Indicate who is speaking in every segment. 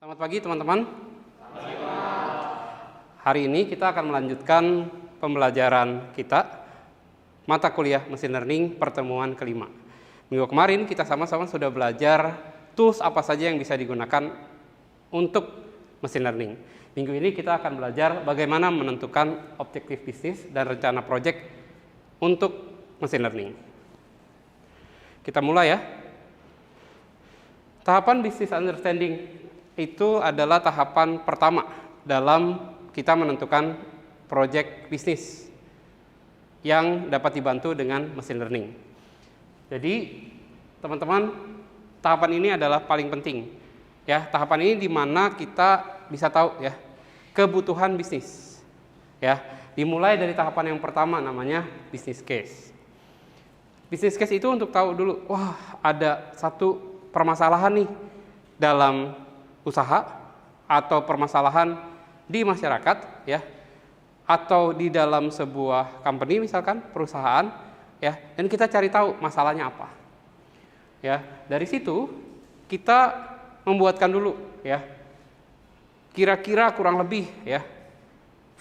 Speaker 1: Selamat pagi teman-teman. Hari ini kita akan melanjutkan pembelajaran kita mata kuliah mesin learning pertemuan kelima. Minggu kemarin kita sama-sama sudah belajar tools apa saja yang bisa digunakan untuk mesin learning. Minggu ini kita akan belajar bagaimana menentukan objektif bisnis dan rencana project untuk mesin learning. Kita mulai ya. Tahapan business understanding itu adalah tahapan pertama dalam kita menentukan project bisnis yang dapat dibantu dengan mesin learning. Jadi teman-teman, tahapan ini adalah paling penting. Ya, tahapan ini di mana kita bisa tahu ya kebutuhan bisnis. Ya, dimulai dari tahapan yang pertama namanya business case. Business case itu untuk tahu dulu, wah ada satu permasalahan nih dalam usaha atau permasalahan di masyarakat ya, atau di dalam sebuah company misalkan perusahaan ya, dan kita cari tahu masalahnya apa ya. Dari situ kita membuatkan dulu ya kira-kira kurang lebih ya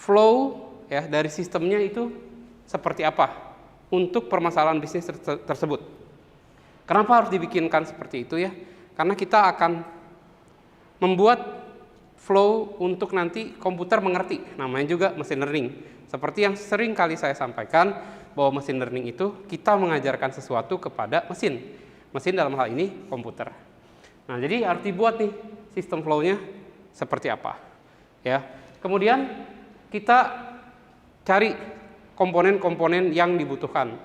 Speaker 1: flow ya dari sistemnya itu seperti apa untuk permasalahan bisnis tersebut. Kenapa harus dibikinkan seperti itu ya? Karena kita akan membuat flow untuk nanti komputer mengerti, namanya juga mesin learning. Seperti yang sering kali saya sampaikan, bahwa mesin learning itu kita mengajarkan sesuatu kepada mesin. Mesin dalam hal ini komputer. Nah, jadi harus dibuat nih sistem flow-nya seperti apa. Ya. Kemudian kita cari komponen-komponen yang dibutuhkan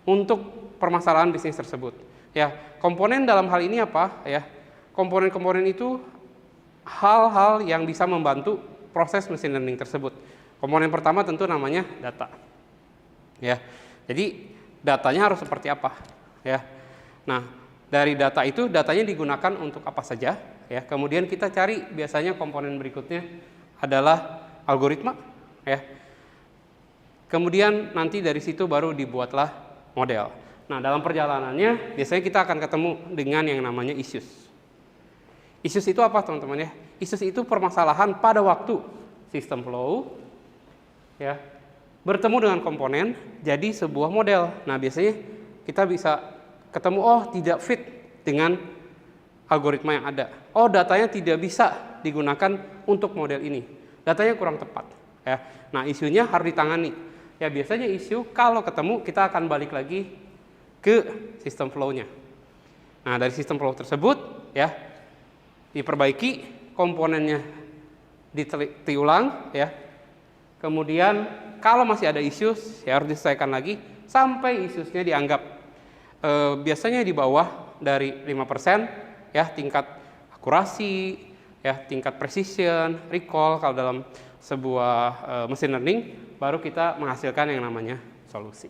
Speaker 1: untuk permasalahan bisnis tersebut. Ya, komponen dalam hal ini apa? Ya, komponen-komponen itu hal-hal yang bisa membantu proses mesin learning tersebut. Komponen pertama tentu namanya data. Ya. Jadi datanya harus seperti apa? Ya. Nah, dari data itu datanya digunakan untuk apa saja? Ya. Kemudian kita cari biasanya komponen berikutnya adalah algoritma. Ya. Kemudian nanti dari situ baru dibuatlah model. Nah, dalam perjalanannya biasanya kita akan ketemu dengan yang namanya issues. Issues itu apa teman-teman ya? Issues itu permasalahan pada waktu sistem flow ya bertemu dengan komponen jadi sebuah model. Nah, biasanya kita bisa ketemu tidak fit dengan algoritma yang ada. Datanya tidak bisa digunakan untuk model ini. Datanya kurang tepat ya. Nah, isunya harus ditangani. Ya, biasanya isu kalau ketemu kita akan balik lagi ke sistem flow-nya. Nah, dari sistem flow tersebut ya diperbaiki, komponennya diulang ya. Kemudian kalau masih ada issues ya harus diselesaikan lagi sampai issuesnya dianggap biasanya di bawah dari 5% ya tingkat akurasi ya, tingkat precision, recall kalau dalam sebuah mesin learning, baru kita menghasilkan yang namanya solusi.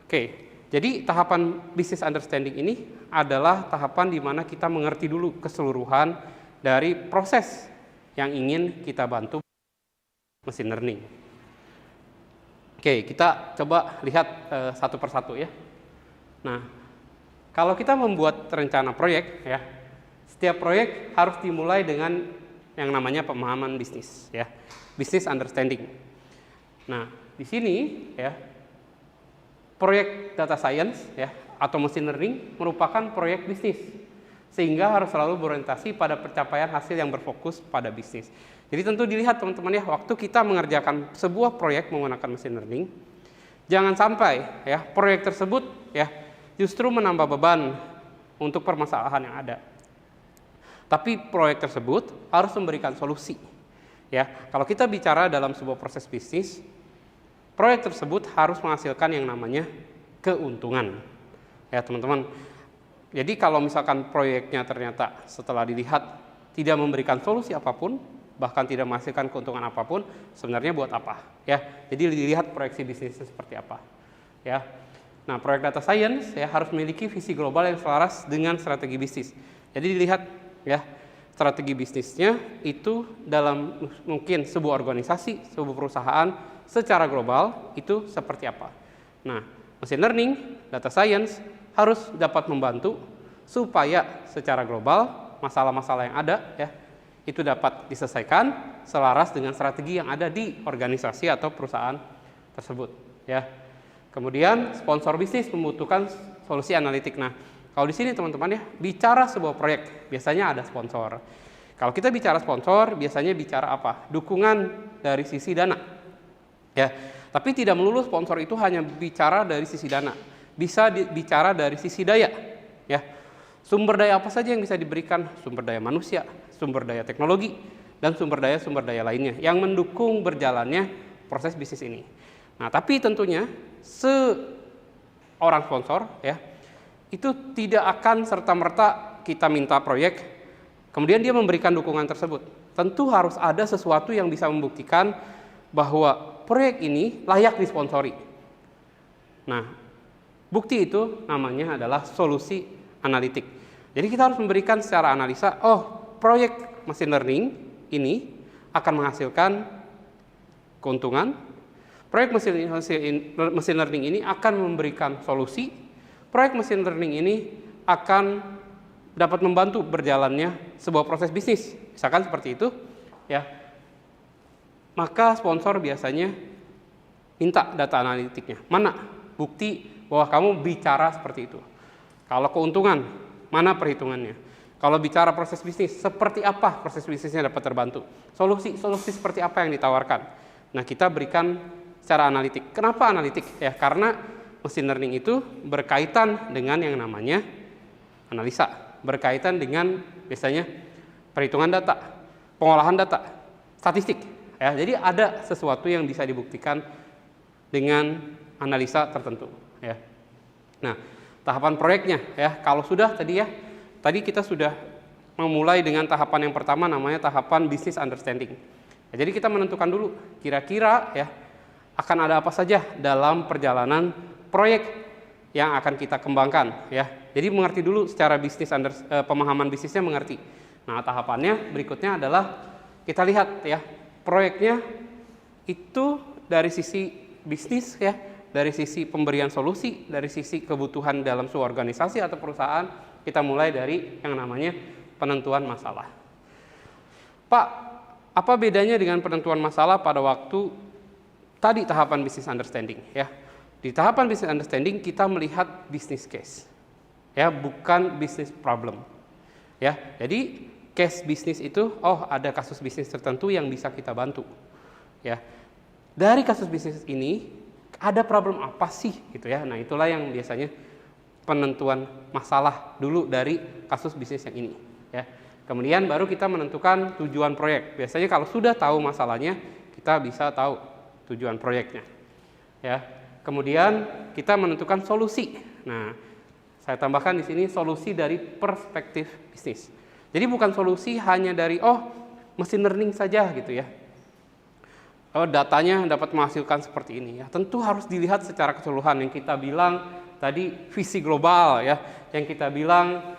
Speaker 1: Oke. Jadi tahapan business understanding ini adalah tahapan di mana kita mengerti dulu keseluruhan dari proses yang ingin kita bantu mesin learning. Oke, kita coba lihat satu persatu ya. Nah, kalau kita membuat rencana proyek ya, setiap proyek harus dimulai dengan yang namanya pemahaman bisnis ya, business understanding. Nah, di sini ya proyek data science ya atau mesin learning merupakan proyek bisnis, sehingga harus selalu berorientasi pada pencapaian hasil yang berfokus pada bisnis. Jadi tentu dilihat teman-teman ya, waktu kita mengerjakan sebuah proyek menggunakan mesin learning, jangan sampai ya proyek tersebut ya justru menambah beban untuk permasalahan yang ada. Tapi proyek tersebut harus memberikan solusi. Ya, kalau kita bicara dalam sebuah proses bisnis, proyek tersebut harus menghasilkan yang namanya keuntungan. Ya, teman-teman. Jadi kalau misalkan proyeknya ternyata setelah dilihat tidak memberikan solusi apapun, bahkan tidak menghasilkan keuntungan apapun, sebenarnya buat apa? Ya, jadi dilihat proyeksi bisnisnya seperti apa. Ya. Nah, proyek data science ya harus memiliki visi global yang selaras dengan strategi bisnis. Jadi dilihat ya strategi bisnisnya itu dalam mungkin sebuah organisasi, sebuah perusahaan secara global itu seperti apa. Nah, machine learning, data science harus dapat membantu supaya secara global masalah-masalah yang ada ya itu dapat diselesaikan selaras dengan strategi yang ada di organisasi atau perusahaan tersebut ya. Kemudian sponsor bisnis membutuhkan solusi analitik. Nah, kalau di sini teman-teman ya, bicara sebuah proyek biasanya ada sponsor. Kalau kita bicara sponsor, biasanya bicara apa? Dukungan dari sisi dana. Ya, tapi tidak melulu sponsor itu hanya bicara dari sisi dana. Bisa bicara dari sisi daya, ya. Sumber daya apa saja yang bisa diberikan? Sumber daya manusia, sumber daya teknologi, dan sumber daya lainnya yang mendukung berjalannya proses bisnis ini. Nah, tapi tentunya seorang sponsor ya itu tidak akan serta-merta kita minta proyek kemudian dia memberikan dukungan tersebut. Tentu harus ada sesuatu yang bisa membuktikan bahwa proyek ini layak disponsori. Nah, bukti itu namanya adalah solusi analitik. Jadi kita harus memberikan secara analisa, proyek machine learning ini akan menghasilkan keuntungan. Proyek machine learning ini akan memberikan solusi. Proyek machine learning ini akan dapat membantu berjalannya sebuah proses bisnis. Misalkan seperti itu, ya. Maka sponsor biasanya minta data analitiknya. Mana bukti bahwa kamu bicara seperti itu? Kalau keuntungan, mana perhitungannya? Kalau bicara proses bisnis, seperti apa proses bisnisnya dapat terbantu? Solusi seperti apa yang ditawarkan? Nah, kita berikan secara analitik. Kenapa analitik? Ya, karena machine learning itu berkaitan dengan yang namanya analisa, berkaitan dengan biasanya perhitungan data, pengolahan data, statistik. Ya, jadi ada sesuatu yang bisa dibuktikan dengan analisa tertentu. Ya. Nah, tahapan proyeknya ya, kalau sudah tadi kita sudah memulai dengan tahapan yang pertama namanya tahapan business understanding. Ya, jadi kita menentukan dulu kira-kira ya akan ada apa saja dalam perjalanan proyek yang akan kita kembangkan ya. Jadi mengerti dulu secara pemahaman bisnisnya mengerti. Nah, tahapannya berikutnya adalah kita lihat ya proyeknya itu dari sisi bisnis ya, dari sisi pemberian solusi, dari sisi kebutuhan dalam sebuah organisasi atau perusahaan, kita mulai dari yang namanya penentuan masalah. Pak, apa bedanya dengan penentuan masalah pada waktu tadi tahapan business understanding ya? Di tahapan business understanding kita melihat business case. Ya, bukan business problem. Ya, jadi case bisnis itu ada kasus bisnis tertentu yang bisa kita bantu. Ya. Dari kasus bisnis ini ada problem apa sih gitu ya. Nah, itulah yang biasanya penentuan masalah dulu dari kasus bisnis yang ini ya. Kemudian baru kita menentukan tujuan proyek. Biasanya kalau sudah tahu masalahnya, kita bisa tahu tujuan proyeknya. Ya. Kemudian kita menentukan solusi. Nah, saya tambahkan di sini solusi dari perspektif bisnis. Jadi bukan solusi hanya dari machine learning saja gitu ya. Datanya dapat menghasilkan seperti ini ya. Tentu harus dilihat secara keseluruhan yang kita bilang tadi visi global ya, yang kita bilang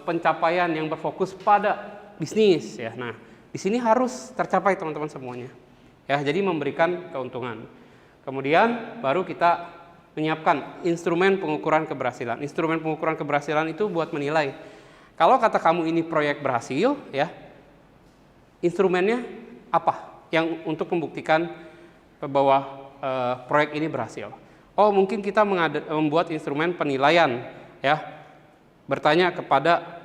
Speaker 1: pencapaian yang berfokus pada bisnis ya. Nah, di sini harus tercapai teman-teman semuanya. Ya, jadi memberikan keuntungan. Kemudian baru kita menyiapkan instrumen pengukuran keberhasilan. Instrumen pengukuran keberhasilan itu buat menilai. Kalau kata kamu ini proyek berhasil, ya, instrumennya apa yang untuk membuktikan bahwa proyek ini berhasil? Mungkin kita membuat instrumen penilaian, ya, bertanya kepada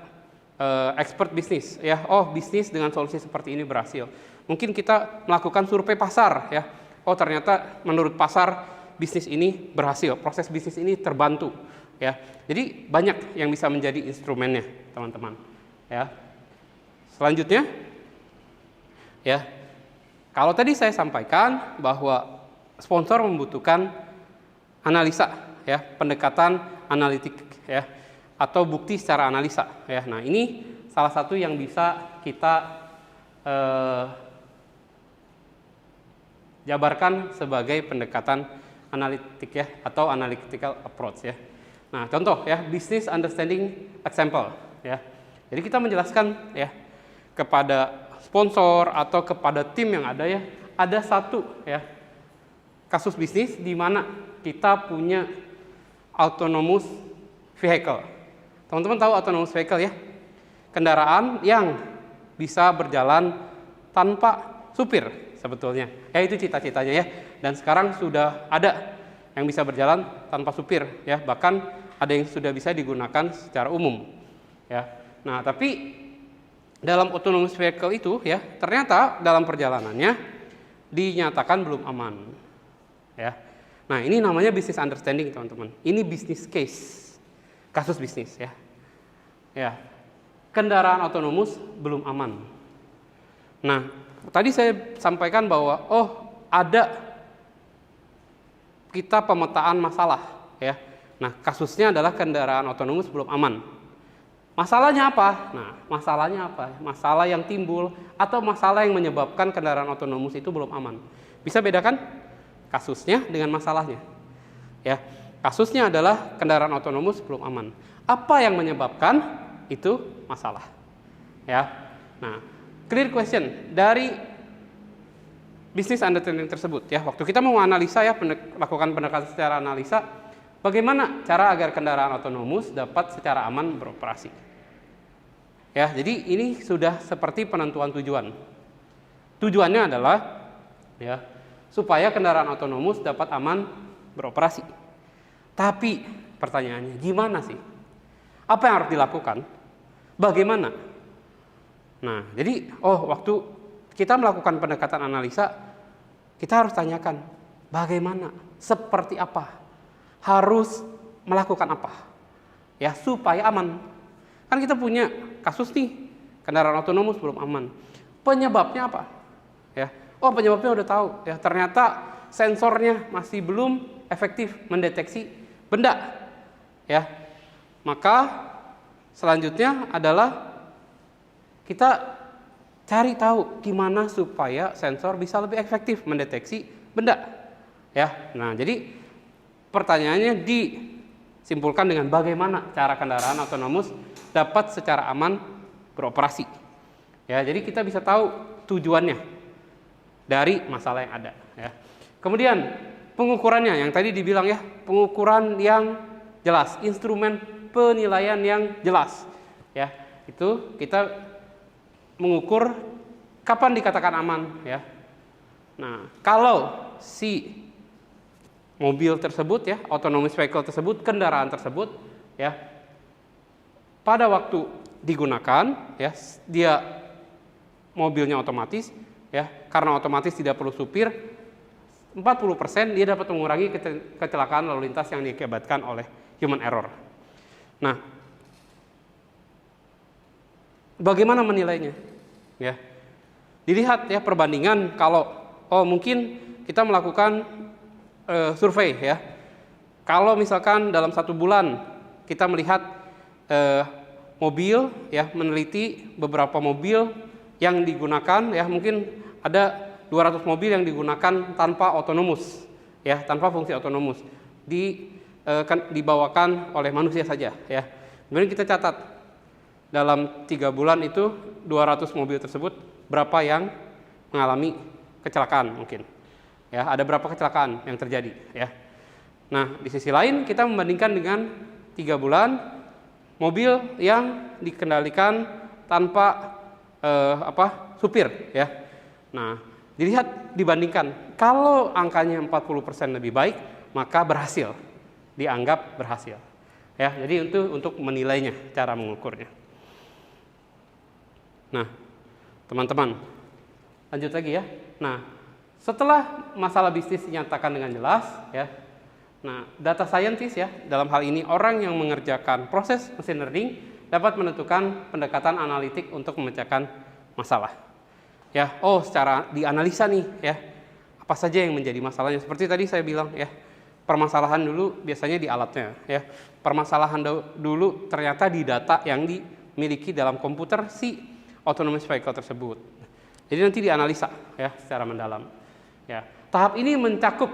Speaker 1: expert bisnis, ya, bisnis dengan solusi seperti ini berhasil. Mungkin kita melakukan survei pasar, ya, ternyata menurut pasar bisnis ini berhasil, proses bisnis ini terbantu, ya. Jadi banyak yang bisa menjadi instrumennya, teman-teman. Ya. Selanjutnya, ya, kalau tadi saya sampaikan bahwa sponsor membutuhkan analisa, ya, pendekatan analitik, ya, atau bukti secara analisa, ya. Nah, ini salah satu yang bisa kita jabarkan sebagai pendekatan analitik ya, atau analytical approach ya. Nah, contoh ya, business understanding example ya. Jadi kita menjelaskan ya kepada sponsor atau kepada tim yang ada ya, ada satu ya kasus bisnis di mana kita punya autonomous vehicle. Teman-teman tahu autonomous vehicle ya? kendaraan yang bisa berjalan tanpa supir sebetulnya. Ya itu cita-citanya ya. Dan sekarang sudah ada yang bisa berjalan tanpa supir ya, bahkan ada yang sudah bisa digunakan secara umum ya. Nah, tapi dalam autonomous vehicle itu ya, ternyata dalam perjalanannya dinyatakan belum aman ya. Nah, ini namanya business understanding, teman-teman. Ini business case, kasus bisnis ya. Ya, kendaraan otonomus belum aman. Nah, tadi saya sampaikan bahwa ada kita pemetaan masalah ya. Nah, kasusnya adalah kendaraan otonomus belum aman. Masalahnya apa? Nah, masalahnya apa? Masalah yang timbul atau masalah yang menyebabkan kendaraan otonomus itu belum aman. Bisa bedakan kasusnya dengan masalahnya. Ya, kasusnya adalah kendaraan otonomus belum aman. Apa yang menyebabkan itu masalah? Ya. Nah, clear question dari business understanding tersebut ya. Waktu kita mau analisa ya, lakukan pendekatan secara analisa, bagaimana cara agar kendaraan otonomus dapat secara aman beroperasi. Ya, jadi ini sudah seperti penentuan tujuan. Tujuannya adalah ya, supaya kendaraan otonomus dapat aman beroperasi. Tapi pertanyaannya, gimana sih? Apa yang harus dilakukan? Bagaimana? Nah, jadi waktu kita melakukan pendekatan analisa, kita harus tanyakan bagaimana, seperti apa, harus melakukan apa, ya supaya aman. Kan kita punya kasus nih, kendaraan otonomus belum aman. Penyebabnya apa? Ya, penyebabnya udah tahu. Ya, ternyata sensornya masih belum efektif mendeteksi benda. Ya, maka selanjutnya adalah kita cari tahu gimana supaya sensor bisa lebih efektif mendeteksi benda. Ya, nah jadi pertanyaannya disimpulkan dengan bagaimana cara kendaraan otonomus dapat secara aman beroperasi. Ya, jadi kita bisa tahu tujuannya dari masalah yang ada. Ya. Kemudian pengukurannya yang tadi dibilang ya, pengukuran yang jelas, instrumen penilaian yang jelas. Ya, itu kita mengukur kapan dikatakan aman. Ya. Nah, kalau si mobil tersebut ya, autonomous vehicle tersebut, kendaraan tersebut ya, pada waktu digunakan ya, dia mobilnya otomatis ya, karena otomatis tidak perlu supir, 40% dia dapat mengurangi kecelakaan lalu lintas yang diakibatkan oleh human error. Nah, bagaimana menilainya? Ya, dilihat ya perbandingan kalau mungkin kita melakukan survei ya. Kalau misalkan dalam 1 bulan kita melihat mobil ya, meneliti beberapa mobil yang digunakan ya, mungkin ada 200 mobil yang digunakan tanpa otonomus ya, tanpa fungsi otonomus, dibawakan oleh manusia saja ya. Kemudian kita catat dalam 3 bulan itu 200 mobil tersebut berapa yang mengalami kecelakaan mungkin. Ya, ada berapa kecelakaan yang terjadi ya. Nah, di sisi lain kita membandingkan dengan 3 bulan mobil yang dikendalikan tanpa supir ya. Nah, dilihat, dibandingkan. Kalau angkanya 40% lebih baik, maka berhasil. Dianggap berhasil. Ya, jadi untuk menilainya, cara mengukurnya. Nah, teman-teman, lanjut lagi ya. Nah, setelah masalah bisnis dinyatakan dengan jelas ya. Nah, data scientist ya, dalam hal ini orang yang mengerjakan proses machine learning dapat menentukan pendekatan analitik untuk memecahkan masalah. Ya, secara dianalisa nih ya, apa saja yang menjadi masalahnya. Seperti tadi saya bilang ya, permasalahan dulu biasanya di alatnya ya. Permasalahan dulu ternyata di data yang dimiliki dalam komputer si autonomous vehicle tersebut. Jadi nanti dianalisa ya secara mendalam. Ya, tahap ini mencakup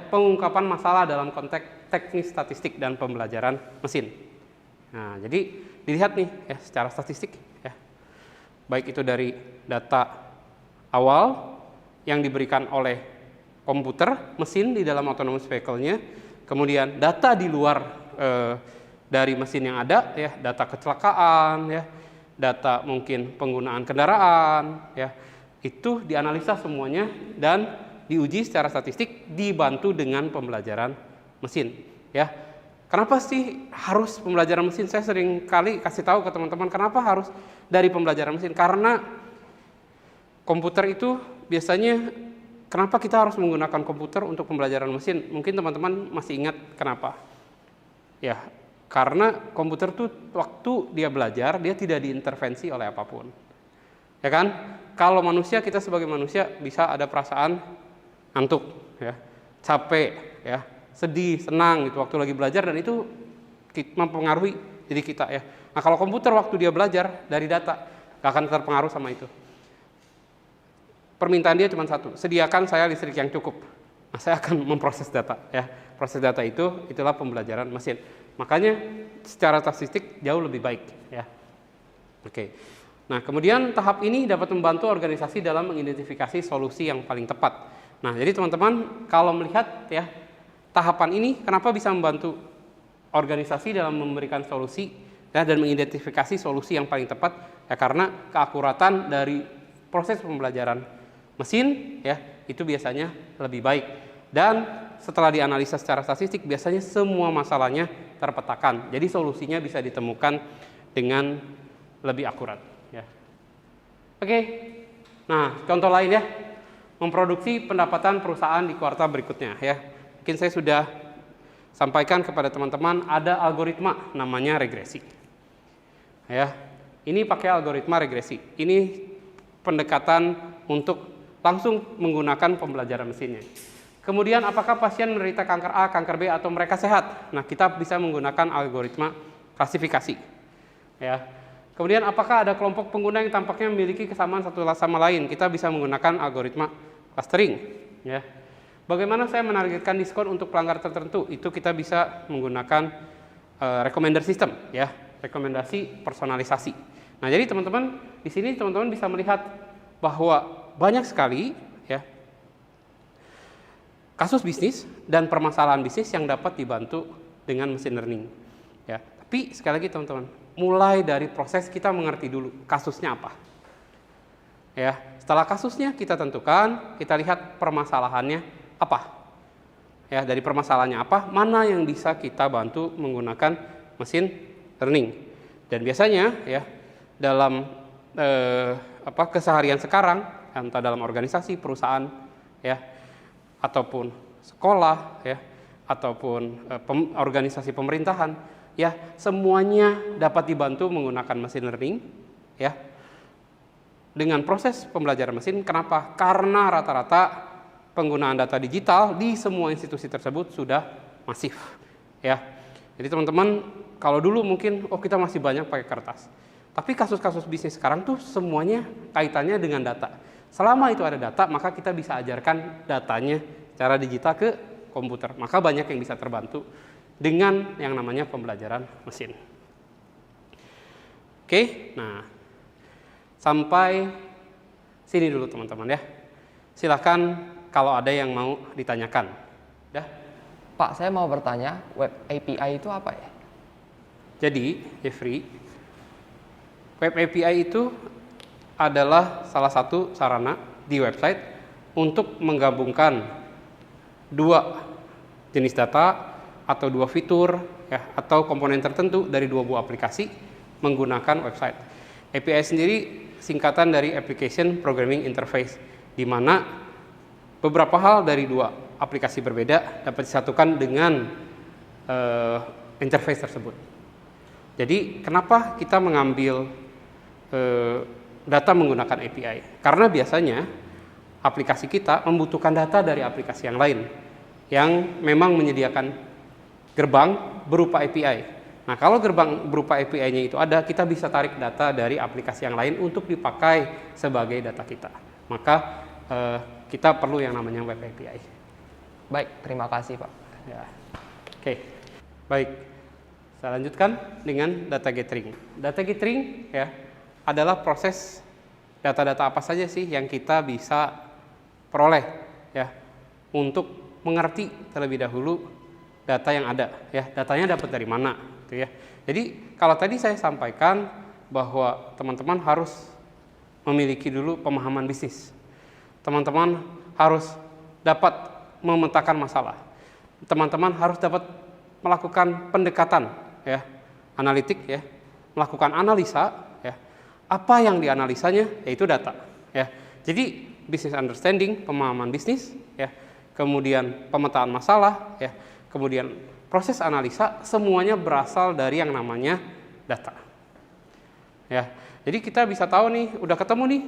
Speaker 1: pengungkapan masalah dalam konteks teknis statistik dan pembelajaran mesin. Nah, jadi dilihat nih ya secara statistik ya. Baik itu dari data awal yang diberikan oleh komputer, mesin di dalam autonomous vehicle-nya, kemudian data di luar dari mesin yang ada ya, data kecelakaan ya, data mungkin penggunaan kendaraan, ya, itu dianalisa semuanya dan diuji secara statistik dibantu dengan pembelajaran mesin, ya. Kenapa sih harus pembelajaran mesin? Saya sering kali kasih tahu ke teman-teman kenapa harus dari pembelajaran mesin, karena komputer itu biasanya, kenapa kita harus menggunakan komputer untuk pembelajaran mesin? Mungkin teman-teman masih ingat kenapa. Ya, karena komputer tuh waktu dia belajar, dia tidak diintervensi oleh apapun. Ya kan? Kalau manusia, kita sebagai manusia bisa ada perasaan ngantuk, ya, capek, ya, sedih, senang gitu waktu lagi belajar, dan itu mempengaruhi diri kita, ya. Nah, kalau komputer waktu dia belajar dari data, gak akan terpengaruh sama itu. Permintaan dia cuma satu, sediakan saya listrik yang cukup. Nah, saya akan memproses data, ya. Proses data itulah pembelajaran mesin. Makanya secara statistik jauh lebih baik, ya. Oke. Nah, kemudian tahap ini dapat membantu organisasi dalam mengidentifikasi solusi yang paling tepat. Nah, jadi teman-teman kalau melihat, ya, tahapan ini kenapa bisa membantu organisasi dalam memberikan solusi, ya, dan mengidentifikasi solusi yang paling tepat, ya, karena keakuratan dari proses pembelajaran mesin, ya, itu biasanya lebih baik, dan setelah dianalisa secara statistik biasanya semua masalahnya terpetakan, jadi solusinya bisa ditemukan dengan lebih akurat, ya. Oke, nah contoh lain, ya, memproduksi pendapatan perusahaan di kuartal berikutnya, ya. Mungkin saya sudah sampaikan kepada teman-teman ada algoritma namanya regresi, ya. Ini pakai algoritma regresi, ini pendekatan untuk langsung menggunakan pembelajaran mesinnya. Kemudian apakah pasien menderita kanker A, kanker B, atau mereka sehat? Nah, kita bisa menggunakan algoritma klasifikasi, ya. Kemudian apakah ada kelompok pengguna yang tampaknya memiliki kesamaan satu sama lain? Kita bisa menggunakan algoritma clustering, ya. Bagaimana saya menargetkan diskon untuk pelanggar tertentu? Itu kita bisa menggunakan recommender system, ya, rekomendasi personalisasi. Nah, jadi teman-teman di sini teman-teman bisa melihat bahwa banyak sekali, ya, kasus bisnis dan permasalahan bisnis yang dapat dibantu dengan machine learning, ya. Tapi sekali lagi teman-teman, mulai dari proses kita mengerti dulu kasusnya apa, ya. Setelah kasusnya kita tentukan, kita lihat permasalahannya apa, ya. Dari permasalahannya apa, mana yang bisa kita bantu menggunakan machine learning. Dan biasanya, ya, dalam keseharian sekarang, entah dalam organisasi, perusahaan, ya, ataupun sekolah, ya, ataupun organisasi pemerintahan, ya, semuanya dapat dibantu menggunakan machine learning, ya, dengan proses pembelajaran mesin. Kenapa? Karena rata-rata penggunaan data digital di semua institusi tersebut sudah masif, ya. Jadi teman-teman, kalau dulu mungkin kita masih banyak pakai kertas, tapi kasus-kasus bisnis sekarang tuh semuanya kaitannya dengan data. Selama itu ada data, maka kita bisa ajarkan datanya secara digital ke komputer. Maka banyak yang bisa terbantu dengan yang namanya pembelajaran mesin. Oke, nah sampai sini dulu teman-teman, ya. Silahkan kalau ada yang mau ditanyakan. Ya.
Speaker 2: Pak, saya mau bertanya, web API itu apa ya?
Speaker 1: Jadi, Jeffrey, web API itu adalah salah satu sarana di website untuk menggabungkan dua jenis data atau dua fitur, ya, atau komponen tertentu dari dua buah aplikasi menggunakan website. API sendiri singkatan dari Application Programming Interface, di mana beberapa hal dari dua aplikasi berbeda dapat disatukan dengan interface tersebut. Jadi kenapa kita mengambil data menggunakan API? Karena biasanya aplikasi kita membutuhkan data dari aplikasi yang lain yang memang menyediakan gerbang berupa API. Nah, kalau gerbang berupa API-nya itu ada, kita bisa tarik data dari aplikasi yang lain untuk dipakai sebagai data kita. Maka kita perlu yang namanya web API.
Speaker 2: Baik, terima kasih Pak.
Speaker 1: Ya. Oke, baik. Saya lanjutkan dengan data gathering. Data gathering, ya, adalah proses data-data apa saja sih yang kita bisa peroleh, ya, untuk mengerti terlebih dahulu data yang ada, ya. Datanya dapat dari mana, gitu ya. Jadi kalau tadi saya sampaikan bahwa teman-teman harus memiliki dulu pemahaman bisnis. Teman-teman harus dapat memetakan masalah. Teman-teman harus dapat melakukan pendekatan, ya, analitik, ya, melakukan analisa, ya. Apa yang dianalisanya yaitu data, ya. Jadi business understanding, pemahaman bisnis, ya, kemudian pemetaan masalah, ya, kemudian proses analisa, semuanya berasal dari yang namanya data. Ya, jadi kita bisa tahu nih, udah ketemu nih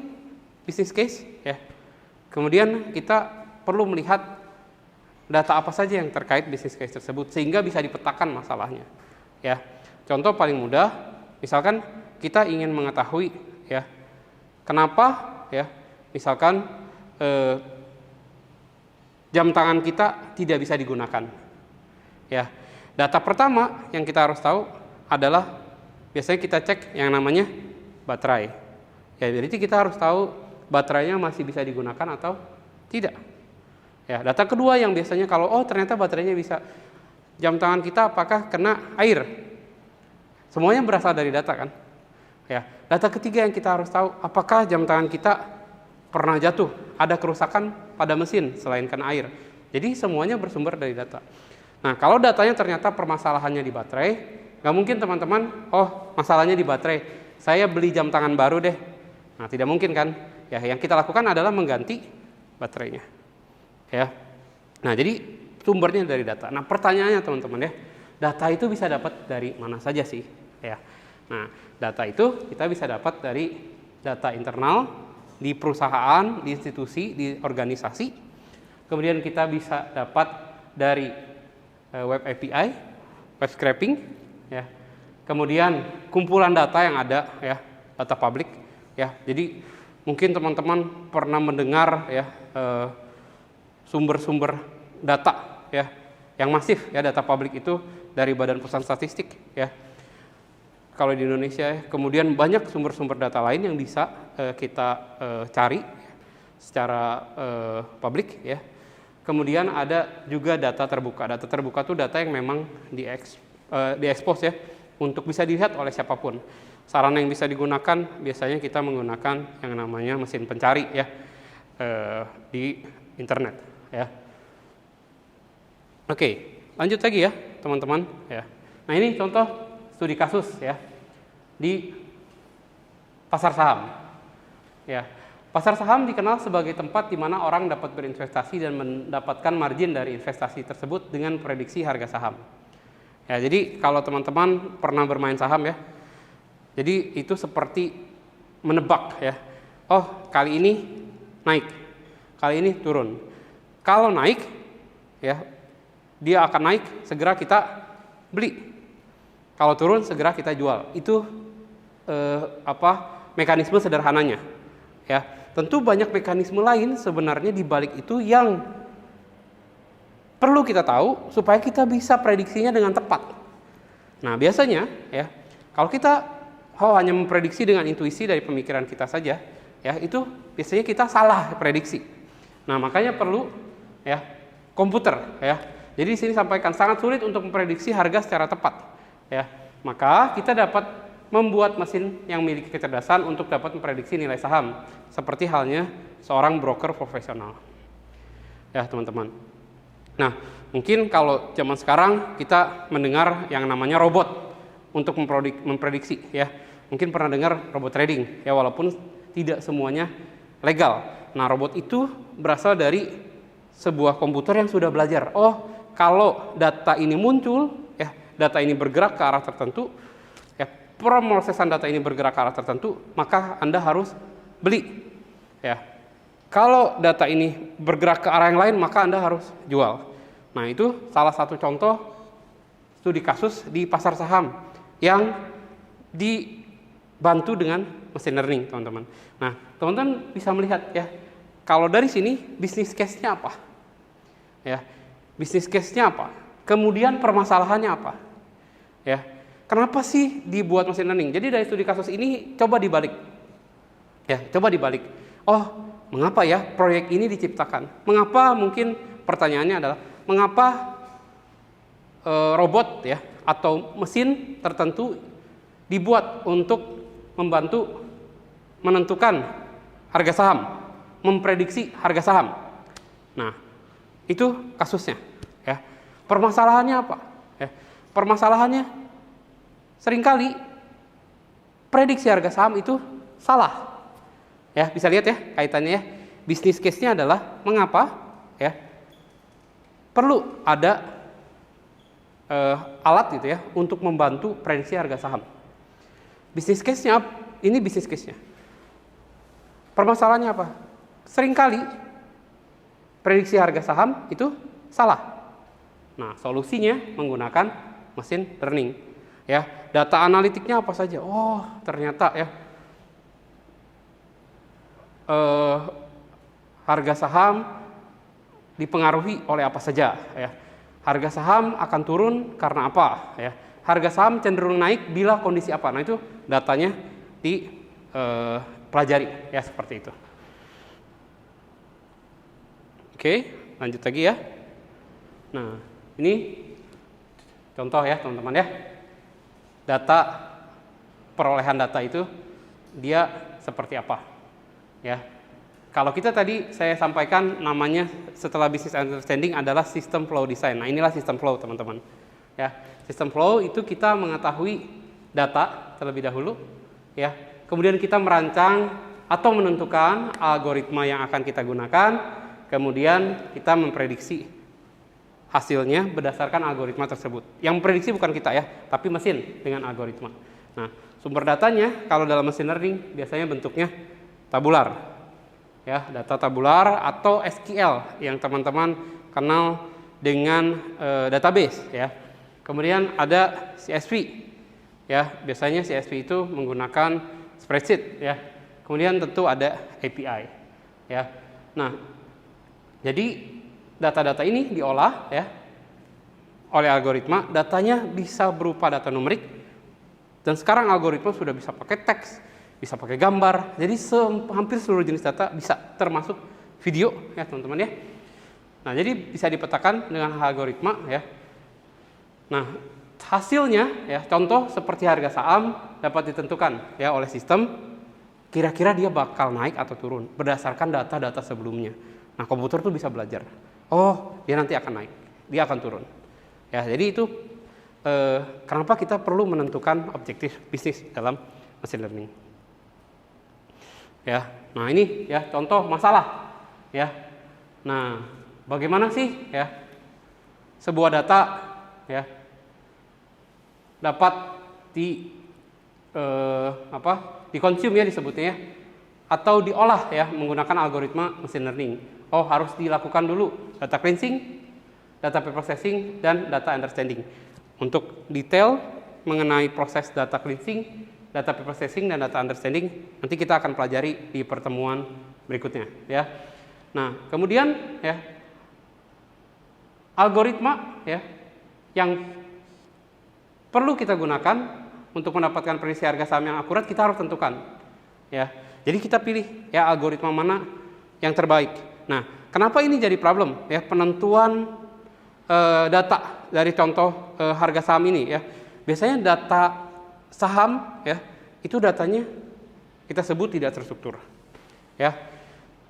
Speaker 1: business case, ya. Kemudian kita perlu melihat data apa saja yang terkait business case tersebut sehingga bisa dipetakan masalahnya. Ya, contoh paling mudah, misalkan kita ingin mengetahui, ya, kenapa, ya, misalkan jam tangan kita tidak bisa digunakan. Ya, data pertama yang kita harus tahu adalah biasanya kita cek yang namanya baterai. Ya, jadi kita harus tahu baterainya masih bisa digunakan atau tidak. Ya, data kedua yang biasanya kalau ternyata baterainya bisa, jam tangan kita apakah kena air? Semuanya berasal dari data kan? Ya, data ketiga yang kita harus tahu, apakah jam tangan kita pernah jatuh, ada kerusakan pada mesin selain kena air. Jadi semuanya bersumber dari data. Nah, kalau datanya ternyata permasalahannya di baterai, nggak mungkin teman-teman, masalahnya di baterai, saya beli jam tangan baru deh. Nah, tidak mungkin kan? Ya, yang kita lakukan adalah mengganti baterainya. Ya. Nah, jadi sumbernya dari data. Nah, pertanyaannya teman-teman, ya, data itu bisa dapat dari mana saja sih? Ya. Nah, data itu kita bisa dapat dari data internal di perusahaan, di institusi, di organisasi. Kemudian kita bisa dapat dari web API, web scraping, ya. Kemudian kumpulan data yang ada, ya, data publik, ya. Jadi mungkin teman-teman pernah mendengar, ya, sumber-sumber data, ya, yang masif, ya, data publik itu dari Badan Pusat Statistik, ya. Kalau di Indonesia, kemudian banyak sumber-sumber data lain yang bisa kita cari secara publik, ya. Kemudian ada juga data terbuka. Data terbuka itu data yang memang diekspos, ya, untuk bisa dilihat oleh siapapun. Sarana yang bisa digunakan biasanya kita menggunakan yang namanya mesin pencari, ya, di internet, ya. Oke, lanjut lagi ya teman-teman, ya. Nah, ini contoh studi kasus, ya, di pasar saham, ya. Pasar saham dikenal sebagai tempat di mana orang dapat berinvestasi dan mendapatkan margin dari investasi tersebut dengan prediksi harga saham. Ya, jadi kalau teman-teman pernah bermain saham, ya, jadi itu seperti menebak, ya. Kali ini naik, kali ini turun. Kalau naik, ya, dia akan naik, segera kita beli. Kalau turun, segera kita jual. Itu mekanisme sederhananya, ya. Tentu banyak mekanisme lain sebenarnya di balik itu yang perlu kita tahu supaya kita bisa prediksinya dengan tepat. Nah, biasanya, ya, kalau kita hanya memprediksi dengan intuisi dari pemikiran kita saja, ya, itu biasanya kita salah prediksi. Nah, makanya perlu, ya, komputer, ya. Jadi di sini sampaikan sangat sulit untuk memprediksi harga secara tepat, ya. Maka kita dapat membuat mesin yang memiliki kecerdasan untuk dapat memprediksi nilai saham, seperti halnya seorang broker profesional. Ya, teman-teman. Nah, mungkin kalau zaman sekarang kita mendengar yang namanya robot untuk memprediksi, ya. Mungkin pernah dengar robot trading, ya, walaupun tidak semuanya legal. Nah, robot itu berasal dari sebuah komputer yang sudah belajar. Kalau data ini muncul, ya, data ini bergerak ke arah tertentu, ya, proses data ini bergerak ke arah tertentu, maka Anda harus beli, ya. Kalau data ini bergerak ke arah yang lain, maka Anda harus jual. Nah, itu salah satu contoh studi kasus di pasar saham yang dibantu dengan machine learning, teman-teman. Nah, teman-teman bisa melihat, ya, kalau dari sini bisnis case-nya apa? Ya, bisnis case-nya apa? Kemudian permasalahannya apa? Ya, kenapa sih dibuat machine learning? Jadi dari studi kasus ini coba dibalik. Ya, coba dibalik. Mengapa ya proyek ini diciptakan? Mengapa, mungkin pertanyaannya adalah mengapa robot, ya, atau mesin tertentu dibuat untuk membantu menentukan harga saham, memprediksi harga saham. Nah, itu kasusnya. Ya. Permasalahannya apa? Ya. Permasalahannya seringkali prediksi harga saham itu salah. Ya, bisa lihat ya kaitannya ya. Bisnis case-nya adalah mengapa ya perlu ada alat gitu ya untuk membantu prediksi harga saham. Bisnis case-nya ini bisnis case-nya. Permasalahannya apa? Seringkali prediksi harga saham itu salah. Nah, solusinya menggunakan machine learning. Ya, data analitiknya apa saja? Oh, ternyata ya harga saham dipengaruhi oleh apa saja ya. Harga saham akan turun karena apa ya. Harga saham cenderung naik bila kondisi apa. Nah, itu datanya dipelajari ya seperti itu. Oke, lanjut lagi ya. Nah, ini contoh ya teman-teman ya. Data perolehan data itu dia seperti apa ya. Kalau kita tadi saya sampaikan namanya setelah business understanding adalah system flow design. Nah, inilah system flow teman-teman. Ya, system flow itu kita mengetahui data terlebih dahulu, ya. Kemudian kita merancang atau menentukan algoritma yang akan kita gunakan. Kemudian kita memprediksi hasilnya berdasarkan algoritma tersebut. Yang memprediksi bukan kita ya, tapi mesin dengan algoritma. Nah, sumber datanya kalau dalam machine learning biasanya bentuknya tabular. Ya, data tabular atau SQL yang teman-teman kenal dengan database ya. Kemudian ada CSV ya, biasanya CSV itu menggunakan spreadsheet ya. Kemudian tentu ada API ya. Nah, jadi data-data ini diolah ya oleh algoritma, datanya bisa berupa data numerik dan sekarang algoritma sudah bisa pakai teks, bisa pakai gambar, jadi hampir seluruh jenis data bisa, termasuk video ya teman-teman ya. Nah, jadi bisa dipetakan dengan algoritma ya. Nah, hasilnya ya, contoh seperti harga saham dapat ditentukan ya oleh sistem, kira-kira dia bakal naik atau turun berdasarkan data-data sebelumnya. Nah, komputer tuh bisa belajar, oh dia nanti akan naik, dia akan turun. Ya, jadi itu kenapa kita perlu menentukan objektif bisnis dalam machine learning. Ya, nah ini ya contoh masalah ya. Nah, bagaimana sih ya sebuah data ya dapat dikonsum ya disebutnya ya, atau diolah ya menggunakan algoritma machine learning. Oh, harus dilakukan dulu data cleansing, data preprocessing, dan data understanding. Untuk detail mengenai proses data cleansing, data preprocessing, dan data understanding nanti kita akan pelajari di pertemuan berikutnya ya. Nah, kemudian ya algoritma ya yang perlu kita gunakan untuk mendapatkan prediksi harga saham yang akurat kita harus tentukan ya. Jadi kita pilih ya algoritma mana yang terbaik. Nah, kenapa ini jadi problem ya penentuan data dari contoh harga saham ini ya. Biasanya data saham ya itu datanya kita sebut tidak terstruktur ya.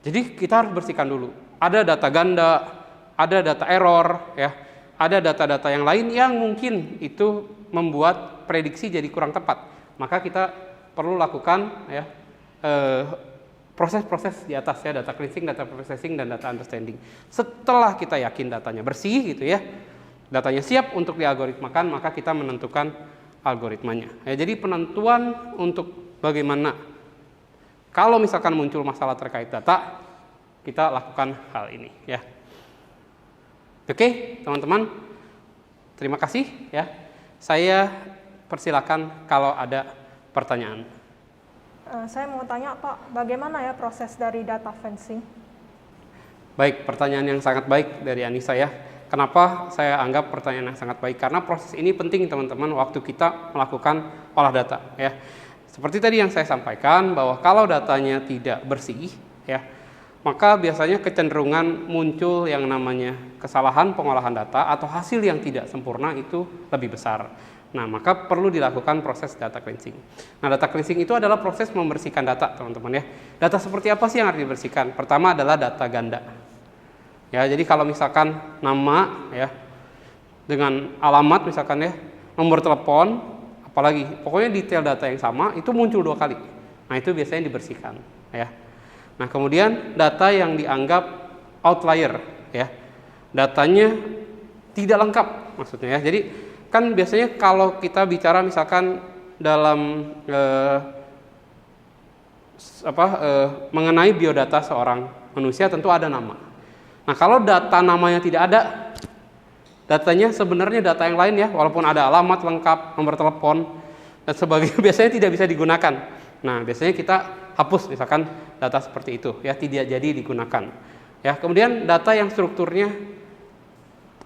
Speaker 1: Jadi kita harus bersihkan dulu. Ada data ganda, ada data error ya, ada data-data yang lain yang mungkin itu membuat prediksi jadi kurang tepat. Maka kita perlu lakukan ya proses-proses di atas ya, data cleansing, data processing, dan data understanding. Setelah kita yakin datanya bersih gitu ya, datanya siap untuk dialgoritmakan, maka kita menentukan algoritmanya. Ya, jadi penentuan untuk bagaimana kalau misalkan muncul masalah terkait data, kita lakukan hal ini ya. Oke, teman-teman, terima kasih ya. Saya persilakan kalau ada pertanyaan.
Speaker 3: Saya mau tanya Pak, bagaimana ya proses dari data fencing?
Speaker 1: Baik, pertanyaan yang sangat baik dari Anissa ya. Kenapa saya anggap pertanyaan yang sangat baik? Karena proses ini penting teman-teman waktu kita melakukan olah data ya. Seperti tadi yang saya sampaikan bahwa kalau datanya tidak bersih ya, maka biasanya kecenderungan muncul yang namanya kesalahan pengolahan data atau hasil yang tidak sempurna itu lebih besar. Nah, maka perlu dilakukan proses data cleansing. Nah, data cleansing itu adalah proses membersihkan data, teman-teman ya. Data seperti apa sih yang harus dibersihkan? Pertama adalah data ganda. Ya, jadi kalau misalkan nama ya dengan alamat misalkan ya, nomor telepon, apalagi pokoknya detail data yang sama itu muncul 2 kali. Nah, itu biasanya dibersihkan ya. Nah, kemudian data yang dianggap outlier ya. Datanya tidak lengkap maksudnya ya. Jadi kan biasanya kalau kita bicara misalkan dalam mengenai biodata seorang manusia tentu ada nama. Nah, kalau data namanya tidak ada, datanya sebenarnya data yang lain ya, walaupun ada alamat lengkap, nomor telepon dan sebagainya biasanya tidak bisa digunakan. Nah, biasanya kita hapus misalkan data seperti itu ya, tidak jadi digunakan. Ya, kemudian data yang strukturnya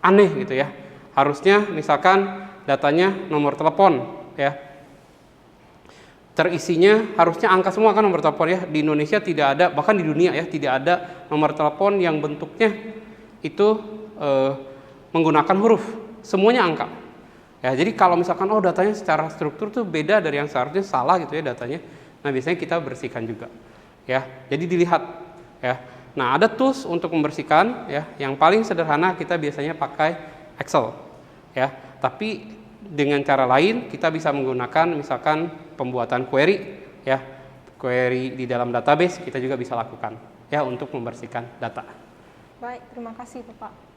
Speaker 1: aneh gitu ya. Harusnya misalkan datanya nomor telepon ya. Terisinya harusnya angka semua kan nomor telepon ya. Di Indonesia tidak ada, bahkan di dunia ya, tidak ada nomor telepon yang bentuknya itu menggunakan huruf, semuanya angka. Ya, jadi kalau misalkan datanya secara struktur tuh beda dari yang seharusnya, salah gitu ya datanya. Nah, biasanya kita bersihkan juga. Ya, jadi dilihat ya. Nah, ada tools untuk membersihkan ya. Yang paling sederhana kita biasanya pakai Excel ya. Tapi dengan cara lain kita bisa menggunakan misalkan pembuatan query ya. Query di dalam database kita juga bisa lakukan ya untuk membersihkan data.
Speaker 3: Baik, terima kasih Bapak.